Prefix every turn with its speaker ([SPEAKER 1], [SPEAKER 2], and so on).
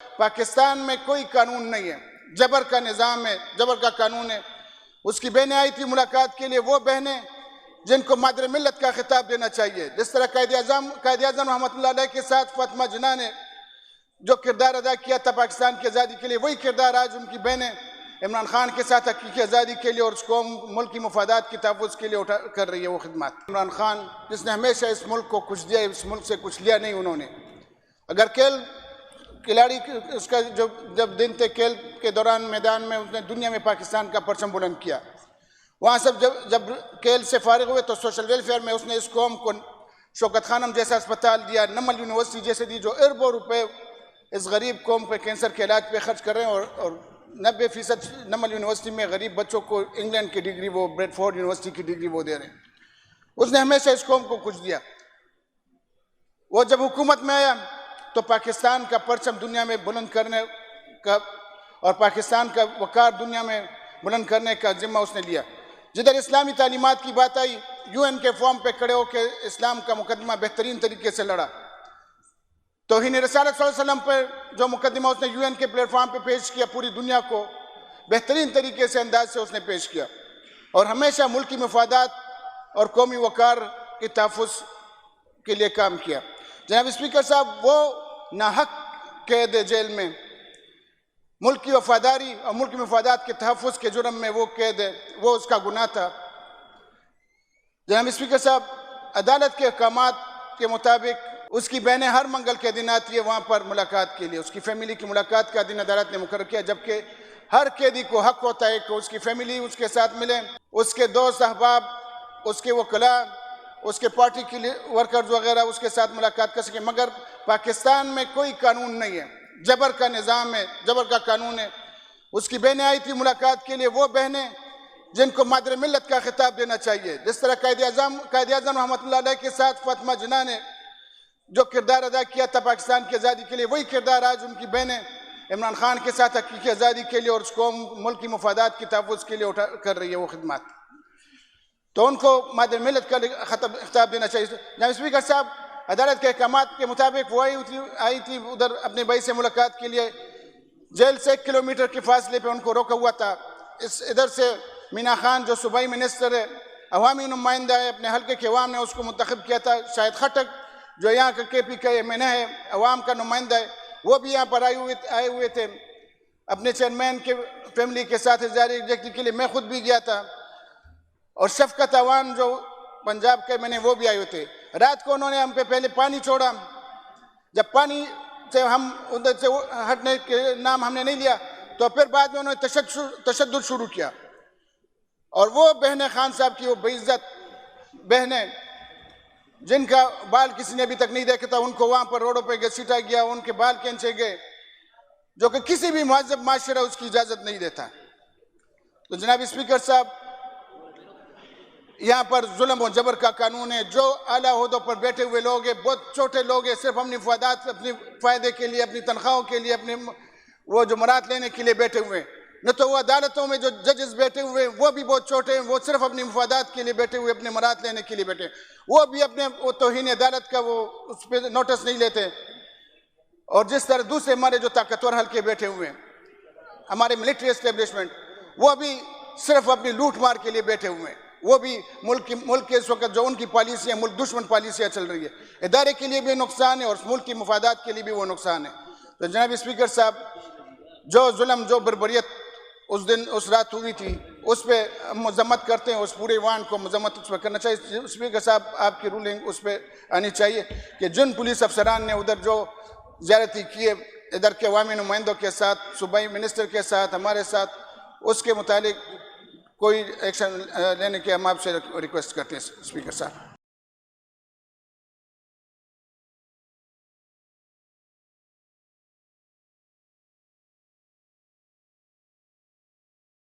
[SPEAKER 1] پاکستان میں کوئی قانون نہیں ہے، جبر کا نظام ہے، جبر کا قانون ہے۔ اس کی بہنیں آئی تھی ملاقات کے لیے، وہ بہنیں جن کو مادر ملت کا خطاب دینا چاہیے، جس طرح قائد اعظم رحمۃ اللہ علیہ کے ساتھ فاطمہ جناح نے جو کردار ادا کیا تھا پاکستان کی آزادی کے لیے، وہی کردار آج ان کی بہنیں عمران خان کے ساتھ حقیقی آزادی کے لیے اور اس قوم ملک کی مفادات کی تحفظ کے لیے کر رہی ہے وہ خدمات۔ عمران خان جس نے ہمیشہ اس ملک کو کچھ دیا، اس ملک سے کچھ لیا نہیں انہوں نے۔ اگر کھلاڑی اس کا جب دن تھے کھیل کے دوران میدان میں اس نے دنیا میں پاکستان کا پرچم بلند کیا، وہاں سب جب کھیل سے فارغ ہوئے تو سوشل ویلفیئر میں اس نے اس قوم کو شوکت خانم جیسا اسپتال دیا، نمل یونیورسٹی جیسے دی، جو اربوں روپے اس غریب قوم پہ کینسر کے علاج پہ خرچ کر رہے ہیں، اور 90% نمل یونیورسٹی میں غریب بچوں کو انگلینڈ کی ڈگری، وہ بریڈ فورڈ یونیورسٹی کی ڈگری وہ دے رہے ہیں۔ اس نے ہمیشہ اس قوم کو کچھ دیا۔ وہ جب حکومت میں آیا تو پاکستان کا پرچم دنیا میں بلند کرنے کا اور پاکستان کا وقار دنیا میں بلند کرنے کا ذمہ اس نے لیا۔ جدھر اسلامی تعلیمات کی بات آئی، UN کے فارم پہ کھڑے ہو کے اسلام کا مقدمہ بہترین طریقے سے لڑا۔ توہین رسالت صلی اللہ علیہ وسلم پر جو مقدمہ اس نے UN کے پلیٹ فارم پہ پیش کیا، پوری دنیا کو بہترین طریقے سے انداز سے اس نے پیش کیا، اور ہمیشہ ملکی مفادات اور قومی وقار کے تحفظ کے لیے کام کیا۔ جناب اسپیکر صاحب، وہ ناحق قید جیل میں ملک کی وفاداری اور ملک کی مفادات کے تحفظ کے جرم میں وہ قید ہے، وہ اس کا گناہ تھا۔ جناب اسپیکر صاحب، عدالت کے احکامات کے مطابق اس کی بہنیں ہر منگل کے دن آتی ہے وہاں پر ملاقات کے لیے۔ اس کی فیملی کی ملاقات کا دن عدالت نے مقرر کیا، جبکہ ہر قیدی کو حق ہوتا ہے کہ اس کی فیملی اس کے ساتھ ملے، اس کے دوست احباب، اس کے وکلاء، اس کے پارٹی کے ورکرز وغیرہ اس کے ساتھ ملاقات کر سکیں۔ مگر پاکستان میں کوئی قانون نہیں ہے، جبر کا نظام ہے، جبر کا قانون ہے۔ اس کی بہنیں آئی تھی ملاقات کے لیے، وہ بہنیں جن کو مادر ملت کا خطاب دینا چاہیے، جس طرح قائد اعظم رحمۃ اللہ علیہ کے ساتھ فاطمہ جناح نے جو کردار ادا کیا تھا پاکستان کی آزادی کے لیے، وہی کردار آج ان کی بہنیں عمران خان کے ساتھ حقیقی آزادی کے لیے اور اس قوم ملک کی مفادات کی تحفظ کے لیے کر رہی ہے وہ خدمات۔ تو ان کو مادر ملت کا خطاب دینا چاہیے۔ جناب اسپیکر صاحب، عدالت کے احکامات کے مطابق وہ آئی تھی ادھر اپنے بھائی سے ملاقات کے لیے، جیل سے 1 کلومیٹر کے فاصلے پہ ان کو روکا ہوا تھا۔ ادھر سے مینا خان جو صوبائی منسٹر ہے، عوامی نمائندہ ہے، اپنے حلقے کے عوام نے اس کو منتخب کیا تھا۔ شاہد خٹک جو یہاں کا KP کا MNA ہے، عوام کا نمائندہ ہے، وہ بھی یہاں پر آئے ہوئے تھے اپنے چیئرمین کے فیملی کے ساتھ اظہار یکجہتی کے لیے۔ میں خود بھی گیا تھا، اور شفقت عوان جو پنجاب کے MNA وہ بھی آئے ہوئے تھے۔ رات کو انہوں نے ہم پہ پہلے پانی چھوڑا، جب پانی سے ہم ادھر سے ہٹنے کے نام ہم نے نہیں لیا تو پھر بعد میں انہوں نے تشدد شروع کیا، اور وہ بہنیں خان صاحب کی وہ بے عزت بہنیں جن کا بال کسی نے ابھی تک نہیں دیکھا تھا، ان کو وہاں پر روڈوں پہ گھسیٹا گیا، ان کے بال کھینچے گئے، جو کہ کسی بھی مہذب معاشرہ اس کی اجازت نہیں دیتا۔ تو جناب اسپیکر صاحب، یہاں پر ظلم و جبر کا قانون ہے۔ جو اعلیٰ عہدوں پر بیٹھے ہوئے لوگ ہیں، بہت چھوٹے لوگ ہیں، صرف اپنی مفادات، اپنے فائدے کے لیے، اپنی تنخواہوں کے لیے، اپنے وہ جو مراد لینے کے لیے بیٹھے ہوئے ہیں۔ نہ تو وہ عدالتوں میں جو ججز بیٹھے ہوئے ہیں وہ بھی بہت چھوٹے ہیں، وہ صرف اپنی مفادات کے لیے بیٹھے ہوئے، اپنے مراد لینے کے لیے بیٹھے ہیں، وہ بھی اپنے توہین عدالت کا وہ اس پہ نوٹس نہیں لیتے۔ اور جس طرح دوسرے ہمارے جو طاقتور حلقے بیٹھے ہوئے ہیں، ہمارے ملٹری اسٹیبلشمنٹ، وہ بھی صرف اپنی لوٹ مار کے لیے بیٹھے ہوئے ہیں۔ وہ بھی ملک کے اس وقت جو ان کی پالیسیاں، ملک دشمن پالیسیاں چل رہی ہے، ادارے کے لیے بھی نقصان ہے اور ملک کی مفادات کے لیے بھی وہ نقصان ہے۔ تو جناب اسپیکر صاحب، جو ظلم، جو بربریت اس رات ہوئی تھی، اس پہ ہم مذمت کرتے ہیں، اس پورے ایوان کو مذمت اس پہ کرنا چاہیے۔ اسپیکر صاحب، آپ کی رولنگ اس پہ آنی چاہیے کہ جن پولیس افسران نے ادھر جو زیارتی کی ہے ادھر کے عوامی نمائندوں کے ساتھ، صوبائی منسٹر کے ساتھ، ہمارے ساتھ، اس کے متعلق کوئی ایکشن لینے کے ہم آپ سے ریکویسٹ کرتے ہیں اسپیکر صاحب۔